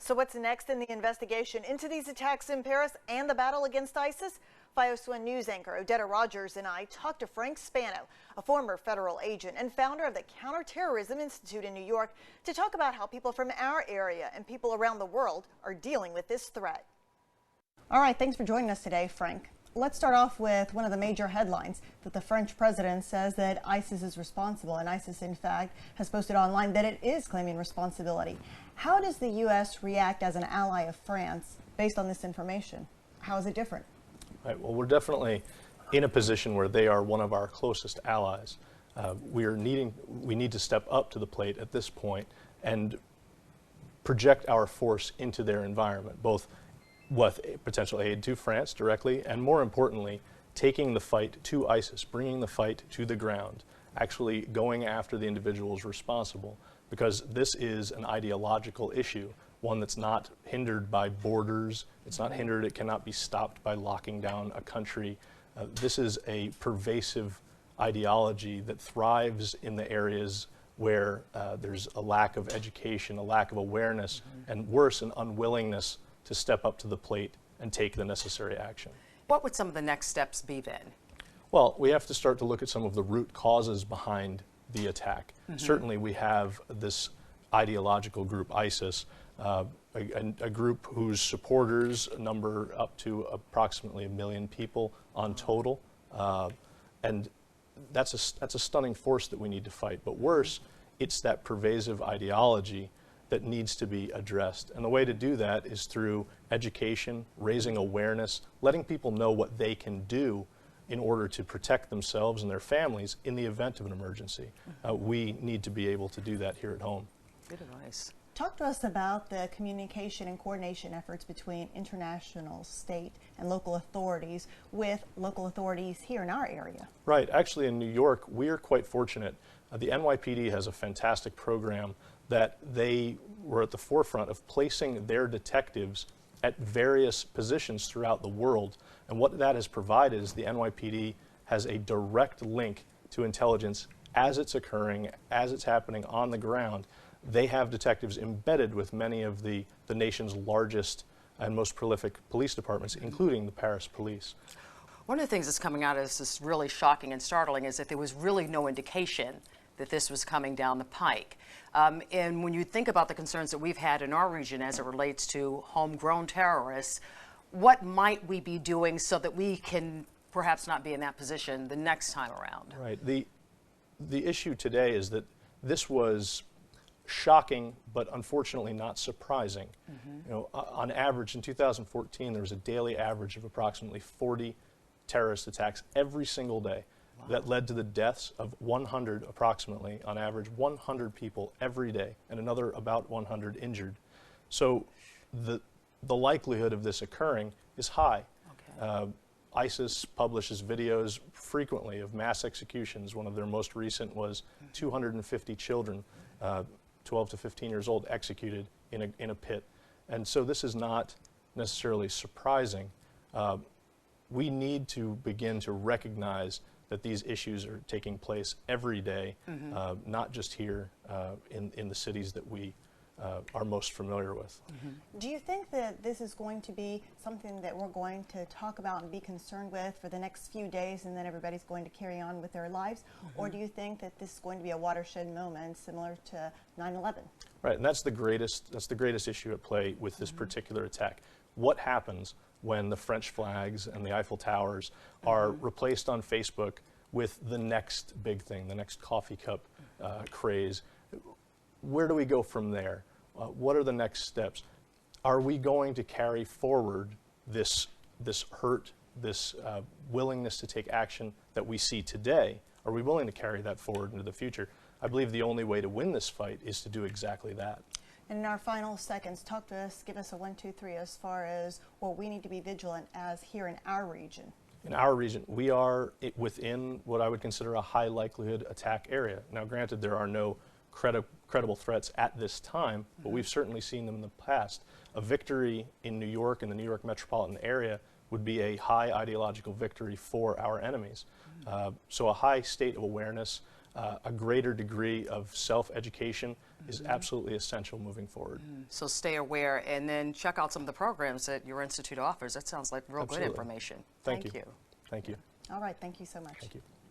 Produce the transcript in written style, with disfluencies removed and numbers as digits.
So what's next in the investigation into these attacks in Paris and the battle against ISIS? FIOS 1 News anchor Odetta Rogers and I talked to Frank Spano, a former federal agent and founder of the Counterterrorism Institute in New York, to talk about how people from our area and people around the world are dealing with this threat. All right, thanks for joining us today, Frank. Let's start off with one of the major headlines that the French president says that ISIS is responsible, and ISIS, in fact, has posted online that it is claiming responsibility. How does the U.S. react as an ally of France based on this information? How is it different? Right, well, we're definitely in a position where they are one of our closest allies. We need to step up to the plate at this point and project our force into their environment, both with potential aid to France directly, and more importantly, taking the fight to ISIS, bringing the fight to the ground, actually going after the individuals responsible, because this is an ideological issue, one that's not hindered by borders, it's not hindered, it cannot be stopped by locking down a country. This is a pervasive ideology that thrives in the areas where there's a lack of education, a lack of awareness, and worse, an unwillingness to step up to the plate and take the necessary action. What would some of the next steps be then? Well, we have to start to look at some of the root causes behind the attack. Certainly we have this ideological group ISIS, a group whose supporters number up to approximately 1 million people on total, and that's a stunning force that we need to fight. But worse, it's that pervasive ideology that needs to be addressed. And the way to do that is through education, raising awareness, letting people know what they can do in order to protect themselves and their families in the event of an emergency. We need to be able to do that here at home. Good advice. Talk to us about the communication and coordination efforts between international, state, and local authorities with local authorities here in our area. Right. Actually, in New York, we are quite fortunate. The NYPD has a fantastic program that they were at the forefront of placing their detectives at various positions throughout the world. And what that has provided is the NYPD has a direct link to intelligence as it's occurring, as it's happening on the ground. They have detectives embedded with many of the nation's largest and most prolific police departments, including the Paris police. One of the things that's coming out as this really shocking and startling is that there was really no indication that this was coming down the pike. And when you think about the concerns that we've had in our region as it relates to homegrown terrorists, what might we be doing so that we can perhaps not be in that position the next time around? Right. The issue today is that this was shocking, but unfortunately not surprising. You know, on average in 2014, there was a daily average of approximately 40 terrorist attacks every single day. Wow. That led to the deaths of 100, approximately, on average, 100 people every day, and another about 100 injured. So the likelihood of this occurring is high. Okay. ISIS publishes videos frequently of mass executions. One of their most recent was 250 children, 12 to 15 years old, executed in a pit. And so this is not necessarily surprising. We need to begin to recognize that these issues are taking place every day, not just here in the cities that we are most familiar with. Do you think that this is going to be something that we're going to talk about and be concerned with for the next few days, and then everybody's going to carry on with their lives? Or do you think that this is going to be a watershed moment similar to 9/11? Right, and that's the greatest issue at play with this particular attack. What happens when the French flags and the Eiffel Towers are replaced on Facebook with the next big thing, the next coffee cup craze? Where do we go from there? What are the next steps? Are we going to carry forward this hurt, this willingness to take action that we see today? Are we willing to carry that forward into the future? I believe the only way to win this fight is to do exactly that. And in our final seconds, talk to us, give us a 1, 2, 3 as far as what we need to be vigilant as here in our region. In our region, we are within what I would consider a high likelihood attack area. Now, granted, there are no credible threats at this time, but we've certainly seen them in the past. A victory in New York and the New York metropolitan area would be a high ideological victory for our enemies. So a high state of awareness, a greater degree of self-education is absolutely essential moving forward. So stay aware and then check out some of the programs that your institute offers. That sounds like real Absolutely. good information. Thank you. you. Thank you. All right, thank you so much. Thank you.